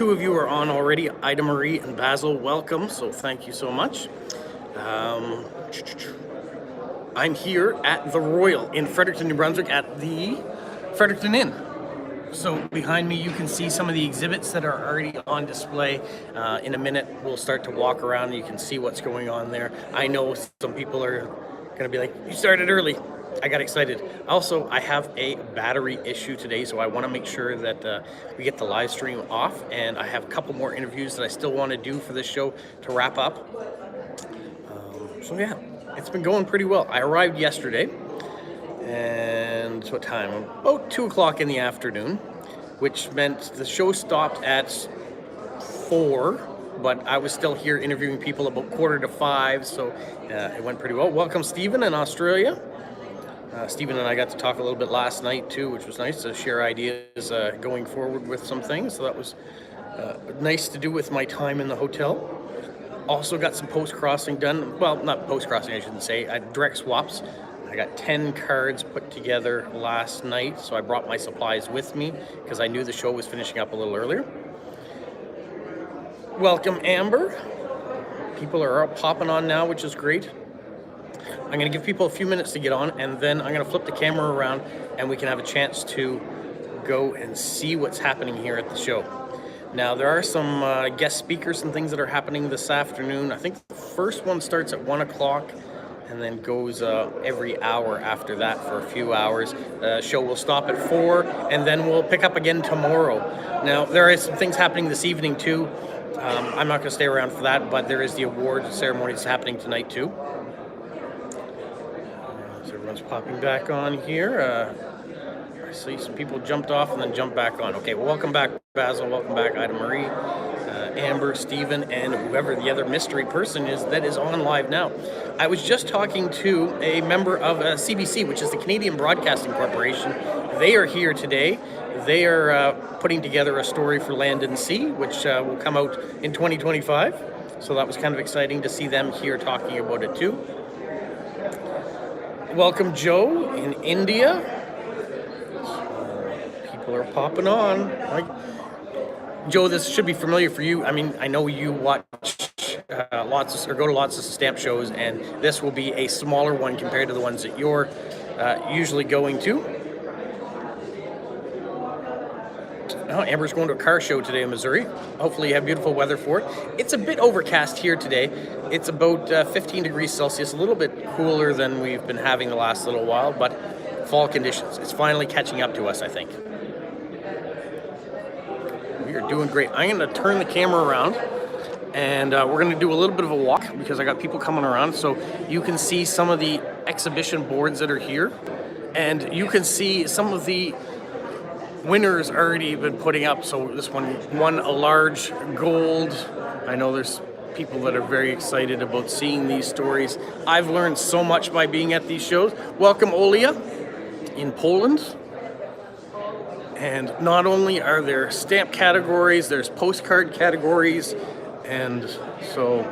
Two of you are on already, Ida Marie and Basil. Welcome, so thank you so much. I'm here at the Royal in Fredericton, New Brunswick at the Fredericton Inn. So behind me you can see some of the exhibits that are already on display. In a minute we'll start to walk around and you can see what's going on there. I know some people are going to be like, you started early. I got excited. Also, I have a battery issue today, so I want to make sure that we get the live stream off, and I have a couple more interviews that I still want to do for this show to wrap up. So yeah, it's been going pretty well. I arrived yesterday, and what time? About 2 o'clock in the afternoon, which meant the show stopped at 4, but I was still here interviewing people about 4:45, so it went pretty well. Welcome, Stephen in Australia. Stephen and I got to talk a little bit last night too, which was nice to share ideas going forward with some things. So that was nice to do with my time in the hotel. Also got some post-crossing done. Well, not post-crossing, I shouldn't say. Direct swaps. I got 10 cards put together last night, so I brought my supplies with me because I knew the show was finishing up a little earlier. Welcome, Amber. People are popping on now, which is great. I'm going to give people a few minutes to get on, and then I'm going to flip the camera around and we can have a chance to go and see what's happening here at the show. Now, there are some guest speakers and things that are happening this afternoon. I think the first one starts at 1 o'clock and then goes every hour after that for a few hours. The show will stop at 4, and then we'll pick up again tomorrow. Now, there are some things happening this evening too. I'm not going to stay around for that, but there is the award ceremony that's happening tonight too. So everyone's popping back on here. I see some people jumped off and then jumped back on. Okay, well, welcome back, Basil. Welcome back, Ida Marie, Amber, Stephen, and whoever the other mystery person is that is on live now. I was just talking to a member of CBC, which is the Canadian Broadcasting Corporation. They are here today. They are putting together a story for Land and Sea, which will come out in 2025. So that was kind of exciting to see them here talking about it too. Welcome, Joe in India. People are popping on. Joe, this should be familiar for you. I mean, I know you watch go to lots of stamp shows, and this will be a smaller one compared to the ones that you're usually going to. Oh, Amber's going to a car show today in Missouri. Hopefully you have beautiful weather for it. It's a bit overcast here today. It's about 15 degrees Celsius, a little bit cooler than we've been having the last little while, but fall conditions. It's finally catching up to us, I think. We are doing great. I'm going to turn the camera around, and we're going to do a little bit of a walk because I got people coming around, so you can see some of the exhibition boards that are here, and you can see some of the winners already been putting up. So this one won a large gold. I know there's people that are very excited about seeing these stories. I've learned so much by being at these shows. Welcome, Olia in Poland. And not only are there stamp categories, there's postcard categories, and so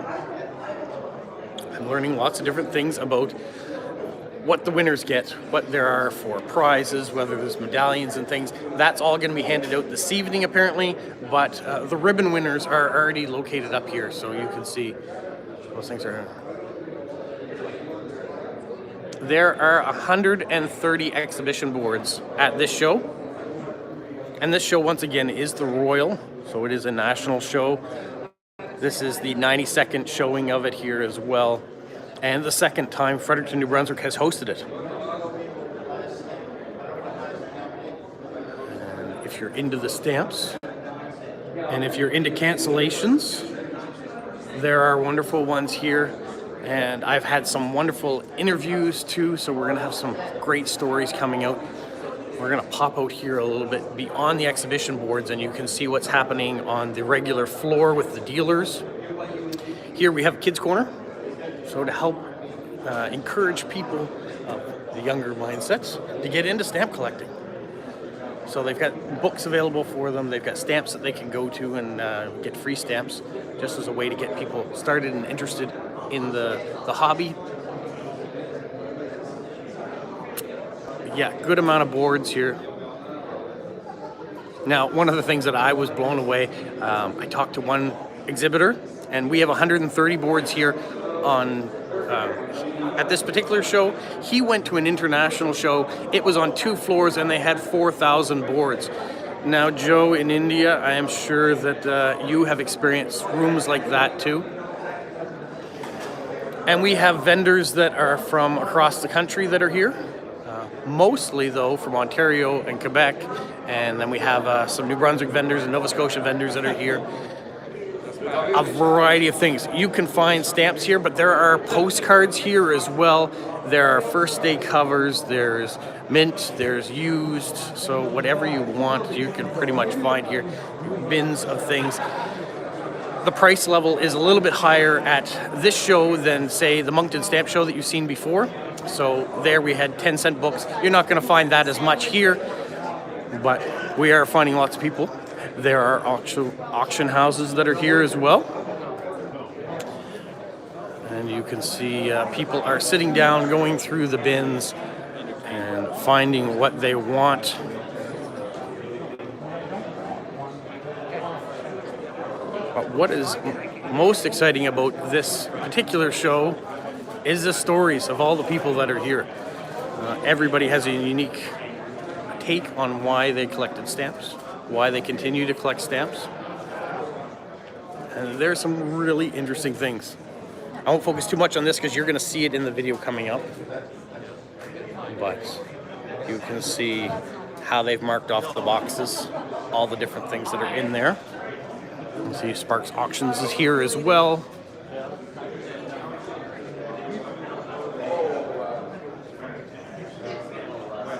I'm learning lots of different things about what the winners get, what there are for prizes, whether there's medallions and things. That's all going to be handed out this evening, apparently, but the ribbon winners are already located up here, so you can see those things are. There are 130 exhibition boards at this show, and this show, once again, is the Royal, so it is a national show. This is the 92nd showing of it here as well, and the second time Fredericton, New Brunswick has hosted it. And if you're into the stamps, and if you're into cancellations, there are wonderful ones here. And I've had some wonderful interviews too, so we're gonna have some great stories coming out. We're gonna pop out here a little bit beyond the exhibition boards, and you can see what's happening on the regular floor with the dealers. Here we have Kids Corner. So to help encourage people of the younger mindsets to get into stamp collecting. So they've got books available for them. They've got stamps that they can go to and get free stamps just as a way to get people started and interested in the hobby. Yeah, good amount of boards here. Now, one of the things that I was blown away, I talked to one exhibitor, and we have 130 boards here on at this particular show. He went to an international show. It was on 2 floors, and they had 4,000 boards. Now, Joe, in India, I am sure that you have experienced rooms like that too. And we have vendors that are from across the country that are here. Mostly, though, from Ontario and Quebec. And then we have some New Brunswick vendors and Nova Scotia vendors that are here. A variety of things. You can find stamps here, but there are postcards here as well. There are first day covers, there's mint, there's used. So whatever you want, you can pretty much find here. Bins of things. The price level is a little bit higher at this show than, say, the Moncton stamp show that you've seen before. So there we had 10-cent books. You're not going to find that as much here, but we are finding lots of people. There are auction houses that are here as well. And you can see people are sitting down, going through the bins and finding what they want. But what is most exciting about this particular show is the stories of all the people that are here. Everybody has a unique take on why they collected stamps, why they continue to collect stamps. And there's some really interesting things. I won't focus too much on this because you're going to see it in the video coming up. But you can see how they've marked off the boxes, all the different things that are in there. You see Sparks Auctions is here as well.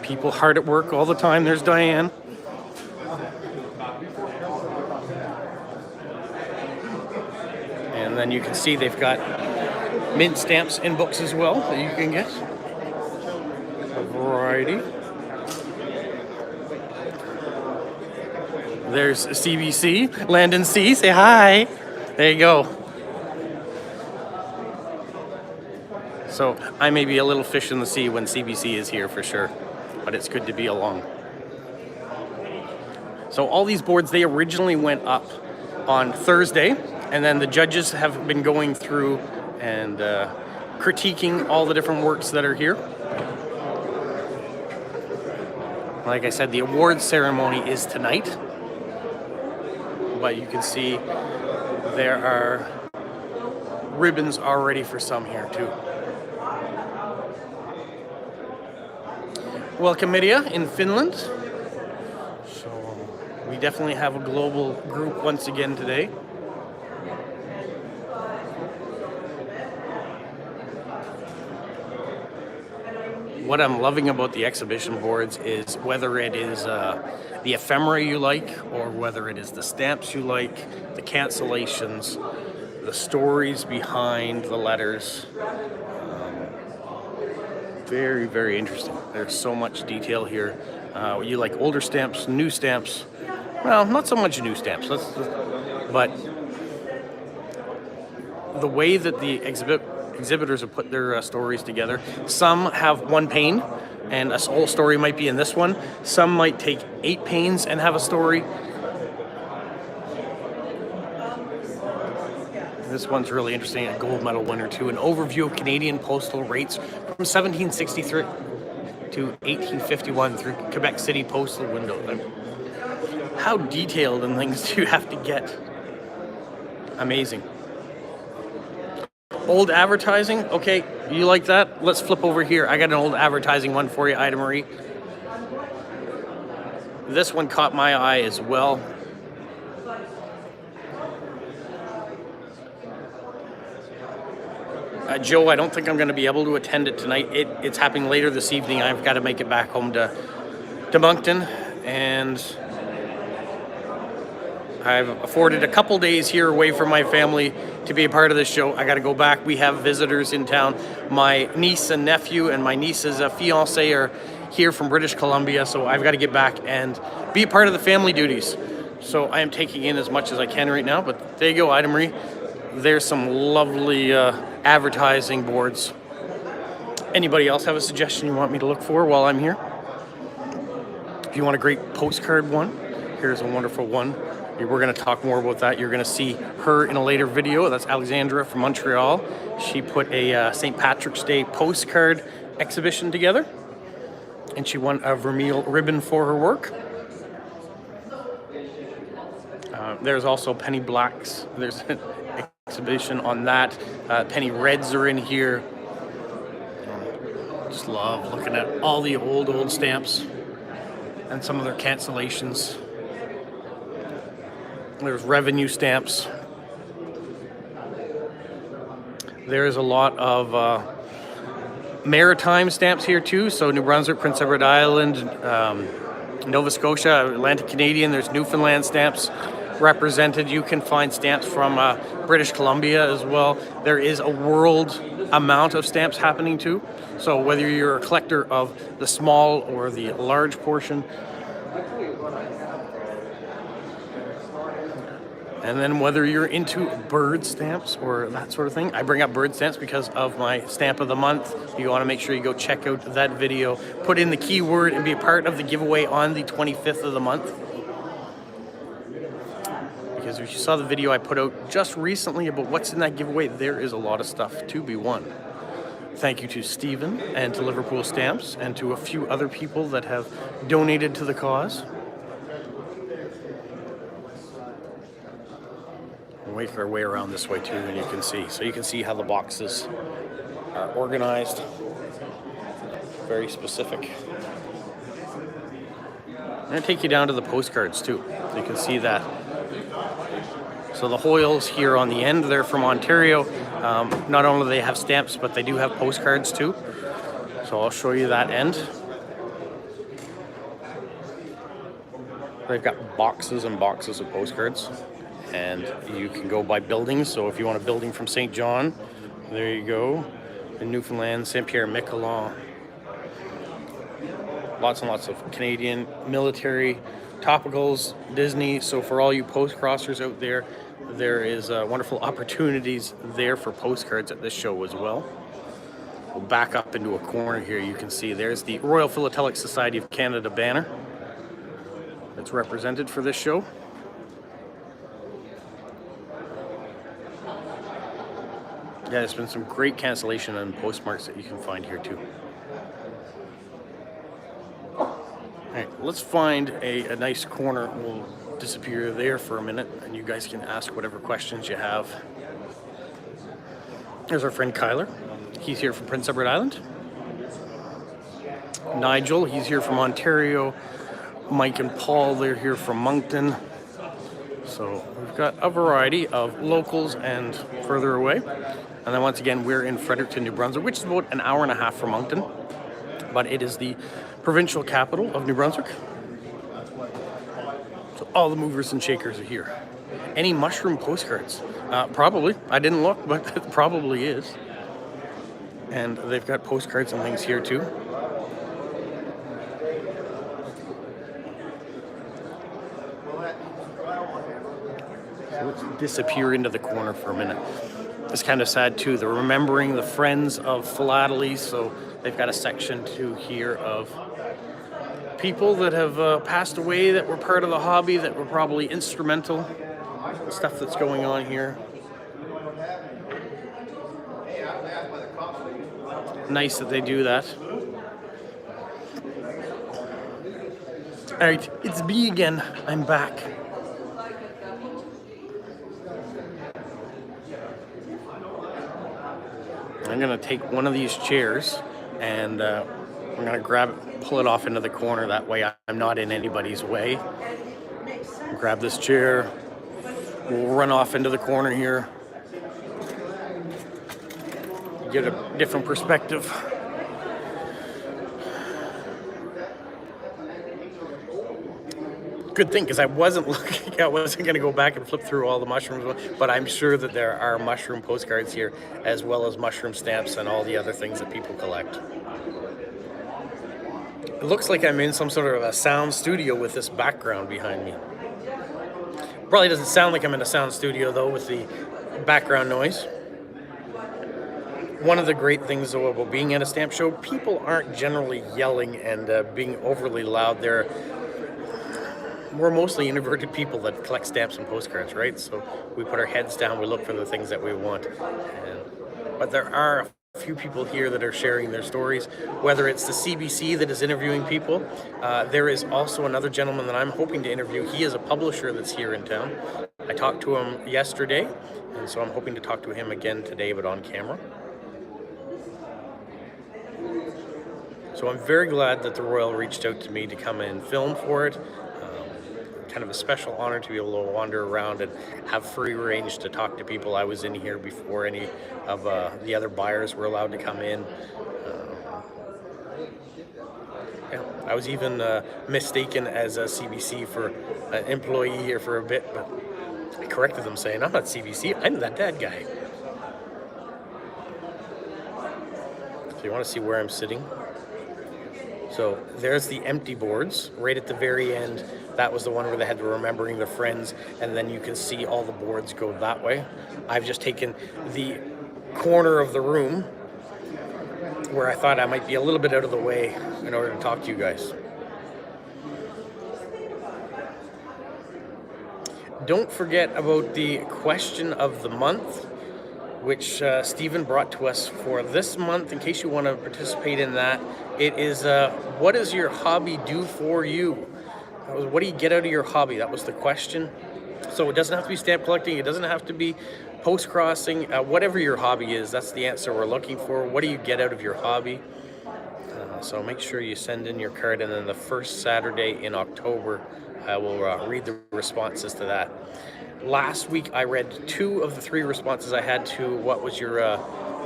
People hard at work all the time. There's Diane. And then you can see they've got mint stamps in books as well that you can get. A variety. There's CBC, Landon C. Say hi. There you go. So I may be a little fish in the sea when CBC is here for sure, but it's good to be along. So all these boards, they originally went up on Thursday, and then the judges have been going through and critiquing all the different works that are here. Like I said, the awards ceremony is tonight. But you can see there are ribbons already for some here too. Welcome, Media in Finland. So we definitely have a global group once again today. What I'm loving about the exhibition boards is whether it is the ephemera you like, or whether it is the stamps you like, the cancellations, the stories behind the letters. Very, very interesting. There's so much detail here. You like older stamps, new stamps. Well, not so much new stamps, but the way that the exhibitors have put their stories together. Some have one pane, and a whole story might be in this one. Some might take 8 panes and have a story. This one's really interesting, a gold medal winner too. An overview of Canadian postal rates from 1763 to 1851 through Quebec City postal window. How detailed and things do you have to get? Amazing. Old advertising, okay, you like that? Let's flip over here. I got an old advertising one for you, Ida Marie. This one caught my eye as well. Joe, I don't think I'm going to be able to attend it tonight. It's happening later this evening. I've got to make it back home to Moncton, and I've afforded a couple days here away from my family to be a part of this show. I got to go back. We have visitors in town. My niece and nephew and my niece's fiance are here from British Columbia, so I've got to get back and be a part of the family duties. So I am taking in as much as I can right now, but there you go, Ida Marie. There's some lovely advertising boards. Anybody else have a suggestion you want me to look for while I'm here? If you want a great postcard one, Here's a wonderful one. We're going to talk more about that. You're going to see her in a later video. That's Alexandra from Montreal. She put a St. Patrick's Day postcard exhibition together, and she won a Vermeil ribbon for her work. There's also Penny Blacks. There's an exhibition on that. Penny Reds are in here. Just love looking at all the old stamps and some of their cancellations. There's revenue stamps. There's a lot of maritime stamps here too. So New Brunswick, Prince Edward Island, Nova Scotia, Atlantic Canadian. There's Newfoundland stamps represented. You can find stamps from British Columbia as well. There is a world amount of stamps happening too. So whether you're a collector of the small or the large portion, and then whether you're into bird stamps or that sort of thing. I bring up bird stamps because of my stamp of the month. You want to make sure you go check out that video, put in the keyword, and be a part of the giveaway on the 25th of the month. Because if you saw the video I put out just recently about what's in that giveaway, there is a lot of stuff to be won. Thank you to Stephen and to Liverpool Stamps and to a few other people that have donated to the cause. We'll make our way around this way too, and you can see. So you can see how the boxes are organized. Very specific. I'm going to take you down to the postcards too. So you can see that. So the Hoyles here on the end, they're from Ontario. Not only do they have stamps, but they do have postcards too. So I'll show you that end. They've got boxes and boxes of postcards. And you can go by buildings. So if you want a building from St. John, there you go. In Newfoundland, St. Pierre, Miquelon. Lots and lots of Canadian military topicals, Disney. So for all you post-crossers out there, there is wonderful opportunities there for postcards at this show as well. We'll back up into a corner here. You can see there's the Royal Philatelic Society of Canada banner that's represented for this show. Yeah, there's been some great cancellation and postmarks that you can find here too. All right, let's find a nice corner. We'll disappear there for a minute and you guys can ask whatever questions you have. There's our friend Kyler. He's here from Prince Edward Island. Nigel, he's here from Ontario. Mike and Paul, they're here from Moncton. So we've got a variety of locals and further away. And then once again, we're in Fredericton, New Brunswick, which is about an hour and a half from Moncton. But it is the provincial capital of New Brunswick. So all the movers and shakers are here. Any mushroom postcards? Probably. I didn't look, but it probably is. And they've got postcards and things here too. So let's disappear into the corner for a minute. It's kind of sad too. They're remembering the friends of philately. So they've got a section too here of people that have passed away that were part of the hobby, that were probably instrumental. The stuff that's going on here. Nice that they do that. All right, it's me again. I'm back. I'm gonna take one of these chairs and I'm gonna grab it, pull it off into the corner. That way I'm not in anybody's way. Grab this chair. We'll run off into the corner here. Get a different perspective. Good thing, because I wasn't looking, I wasn't going to go back and flip through all the mushrooms, but I'm sure that there are mushroom postcards here, as well as mushroom stamps and all the other things that people collect. It looks like I'm in some sort of a sound studio with this background behind me. Probably doesn't sound like I'm in a sound studio though, with the background noise. One of the great things though about being at a stamp show, people aren't generally yelling and being overly loud. They're we're mostly introverted people that collect stamps and postcards, right? So we put our heads down, we look for the things that we want. But there are a few people here that are sharing their stories, whether it's the CBC that is interviewing people. There is also another gentleman that I'm hoping to interview. He is a publisher that's here in town. I talked to him yesterday, and so I'm hoping to talk to him again today, but on camera. So I'm very glad that the Royal reached out to me to come and film for it. Kind of a special honor to be able to wander around and have free range to talk to people. I was in here before any of the other buyers were allowed to come in. Yeah, I was even mistaken as a CBC for an employee here for a bit, but I corrected them saying, I'm not CBC, I'm that dad guy. So you want to see where I'm sitting? So there's the empty boards right at the very end. That was the one where they had the remembering their friends, and then you can see all the boards go that way. I've just taken the corner of the room where I thought I might be a little bit out of the way in order to talk to you guys. Don't forget about the question of the month, which Stephen brought to us for this month. In case you want to participate in that, it is what does your hobby do for you? What do you get out of your hobby? That was the question. So it doesn't have to be stamp collecting. It doesn't have to be post-crossing. Whatever your hobby is, that's the answer we're looking for. What do you get out of your hobby? So make sure you send in your card, and then the first Saturday in October, I will read the responses to that. Last week, I read 2 of the 3 responses I had to what was your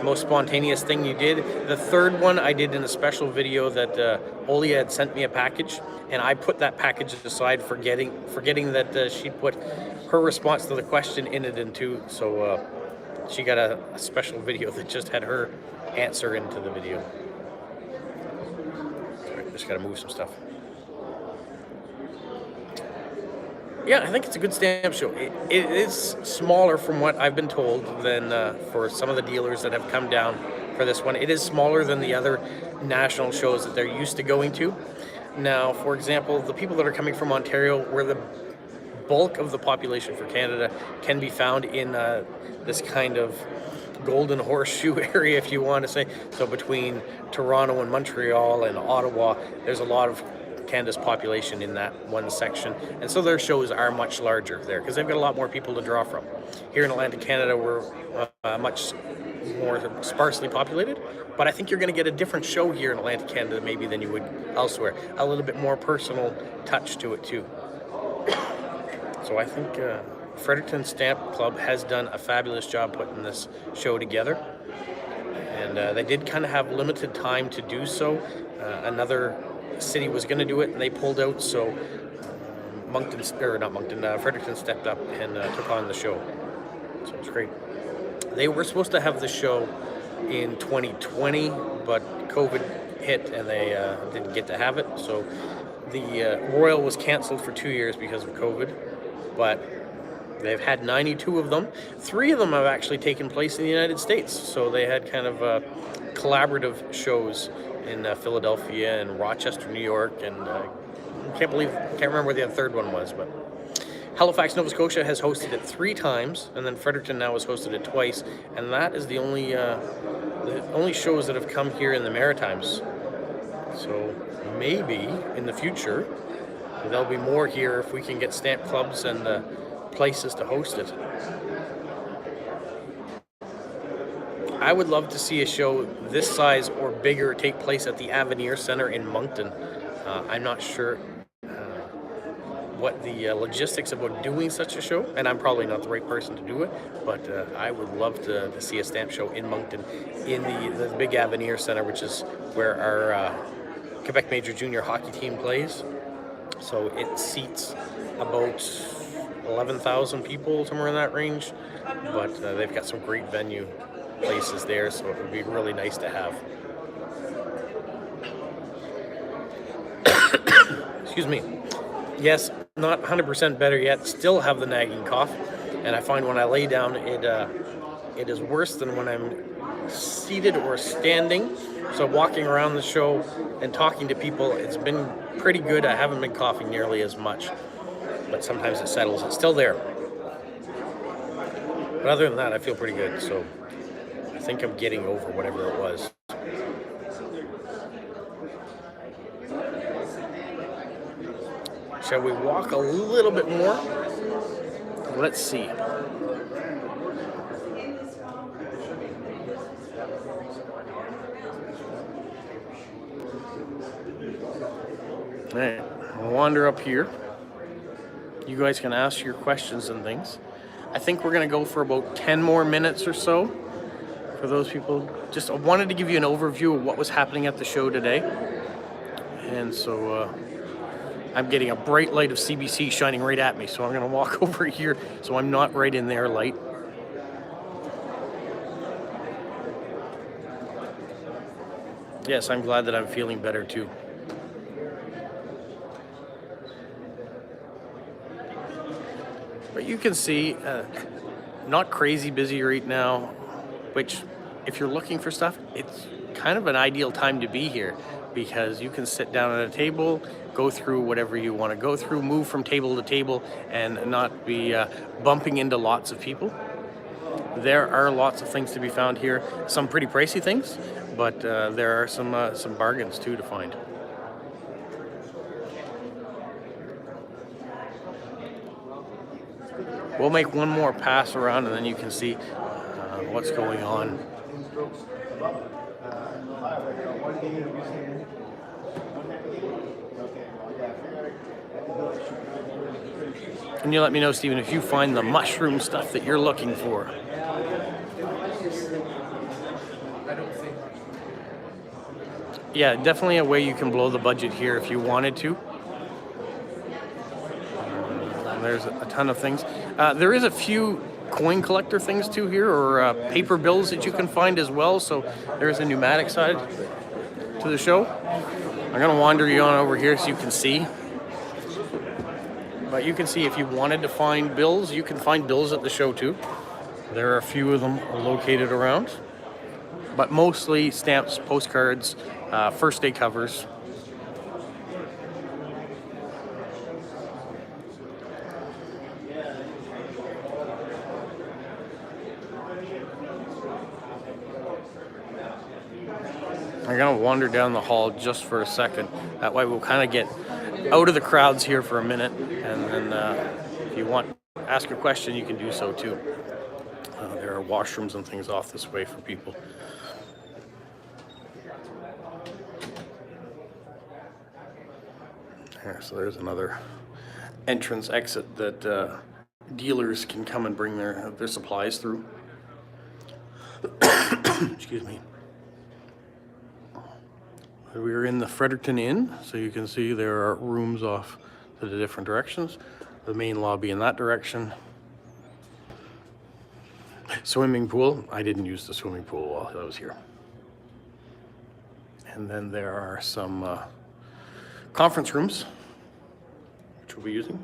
most spontaneous thing you did. The third one I did in a special video that Olia had sent me a package, and I put that package aside, forgetting that she put her response to the question in it too. So she got a special video that just had her answer into the video. Sorry, just got to move some stuff. Yeah, I think it's a good stamp show. It is smaller from what I've been told than for some of the dealers that have come down for this one. It is smaller than the other national shows that they're used to going to. Now, for example, the people that are coming from Ontario, where the bulk of the population for Canada can be found in this kind of golden horseshoe area, if you want to say. So between Toronto and Montreal and Ottawa, there's a lot of Canada's population in that one section, and so their shows are much larger there because they've got a lot more people to draw from. Here in Atlantic Canada, we're much more sparsely populated, but I think you're going to get a different show here in Atlantic Canada maybe than you would elsewhere. A little bit more personal touch to it too. So I think Fredericton Stamp Club has done a fabulous job putting this show together, and they did kind of have limited time to do so. Another city was going to do it, and they pulled out, so Fredericton stepped up and took on the show. So it's great. They were supposed to have the show in 2020, but COVID hit and they didn't get to have it. So the Royal was canceled for 2 years because of COVID, but they've had 92 of them. 3 of them have actually taken place in the United States. So they had kind of collaborative shows in Philadelphia and Rochester, New York, and can't remember where the third one was, but Halifax, Nova Scotia has hosted it 3 times, and then Fredericton now has hosted it twice, and that is the only shows that have come here in the Maritimes. So maybe in the future there'll be more here if we can get stamp clubs and places to host it. I would love to see a show this size or bigger take place at the Avenir Centre in Moncton. I'm not sure what the logistics about doing such a show, and I'm probably not the right person to do it, but I would love to see a stamp show in Moncton in the big Avenir Centre, which is where our Quebec Major Junior hockey team plays. So it seats about 11,000 people, somewhere in that range, but they've got some great venue places there, so it would be really nice to have. Excuse me. Yes, not 100% better yet. Still have the nagging cough, and I find when I lay down, it is worse than when I'm seated or standing. So walking around the show and talking to people, it's been pretty good. I haven't been coughing nearly as much. but sometimes it settles. It's still there. But other than that, I feel pretty good. So I think I'm getting over whatever it was. Shall we walk a little bit more? Let's see. All right, I'll wander up here. You guys can ask your questions and things. I think we're gonna go for about 10 more minutes or so for those people. Just I wanted to give you an overview of what was happening at the show today. And so I'm getting a bright light of CBC shining right at me, so I'm gonna walk over here so I'm not right in their light. Yes, I'm glad that I'm feeling better too. But you can see, not crazy busy right now, which if you're looking for stuff, it's kind of an ideal time to be here because you can sit down at a table, go through whatever you want to go through, move from table to table and not be bumping into lots of people. There are lots of things to be found here, some pretty pricey things, but there are some bargains too to find. We'll make one more pass around and then you can see what's going on. Can you let me know, Stephen, if you find the mushroom stuff that you're looking for? Yeah, definitely a way you can blow the budget here if you wanted to. There's a ton of things. There is a few coin collector things too here, or paper bills that you can find as well. So there's a pneumatic side to the show. I'm gonna wander you on over here so you can see. But you can see if you wanted to find bills, you can find bills at the show too. There are a few of them located around, but mostly stamps, postcards, first day covers. I'm gonna wander down the hall just for a second. That way we'll kind of get out of the crowds here for a minute, and then if you want to ask a question, you can do so too. There are washrooms and things off this way for people. There, so there's another entrance exit that dealers can come and bring their supplies through. Excuse me. We're in the Fredericton Inn, so you can see there are rooms off to the different directions. The main lobby in that direction. Swimming pool. I didn't use the swimming pool while I was here. And then there are some conference rooms, which we'll be using.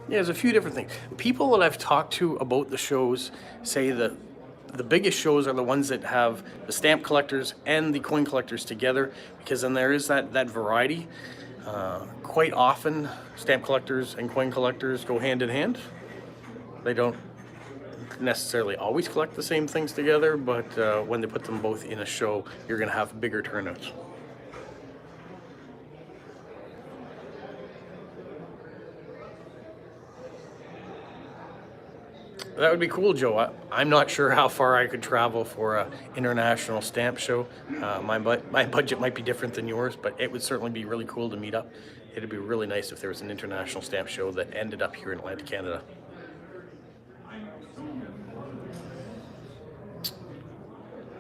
Yeah, there's a few different things. People that I've talked to about the shows say that the biggest shows are the ones that have the stamp collectors and the coin collectors together, because then there is that variety. Quite often, stamp collectors and coin collectors go hand in hand. They don't necessarily always collect the same things together, but when they put them both in a show, you're going to have bigger turnouts. That would be cool, Joe. I'm not sure how far I could travel for an international stamp show. My budget might be different than yours, but it would certainly be really cool to meet up. It'd be really nice if there was an international stamp show that ended up here in Atlantic Canada.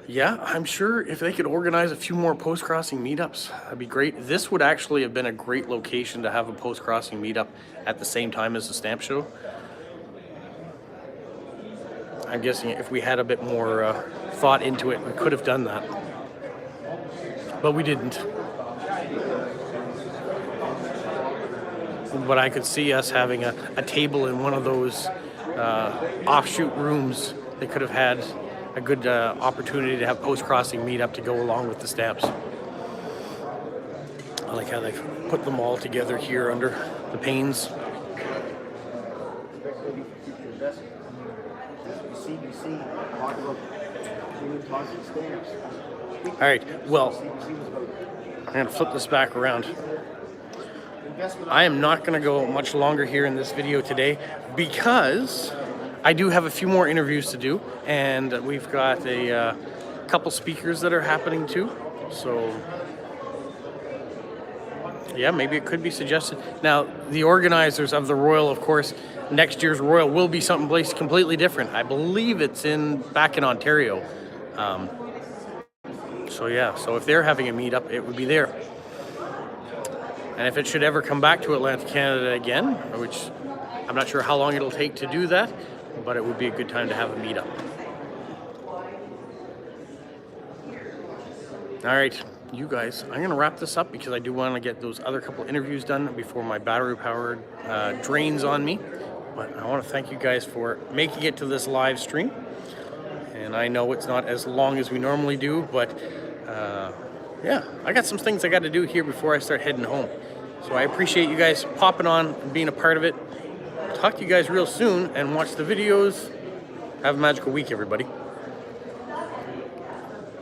Yeah, I'm sure if they could organize a few more post-crossing meetups, that'd be great. This would actually have been a great location to have a post-crossing meetup at the same time as the stamp show. I'm guessing if we had a bit more thought into it, we could have done that. But we didn't. But I could see us having a table in one of those offshoot rooms. They could have had a good opportunity to have post-crossing meetup to go along with the stamps. I like how they've put them all together here under the panes. All right, well, I'm going to flip this back around. I am not going to go much longer here in this video today because I do have a few more interviews to do, and we've got a couple speakers that are happening too. So yeah, maybe it could be suggested. Now, the organizers of the Royal, of course, next year's Royal will be someplace completely different. I believe it's back in Ontario. So yeah, so if they're having a meetup, it would be there. And if it should ever come back to Atlantic Canada again, which I'm not sure how long it'll take to do that, but it would be a good time to have a meetup. All right, you guys, I'm going to wrap this up because I do want to get those other couple interviews done before my battery-powered drains on me. But I want to thank you guys for making it to this live stream. And I know it's not as long as we normally do, but yeah, I got some things I got to do here before I start heading home. So I appreciate you guys popping on and being a part of it. Talk to you guys real soon and watch the videos. Have a magical week, everybody.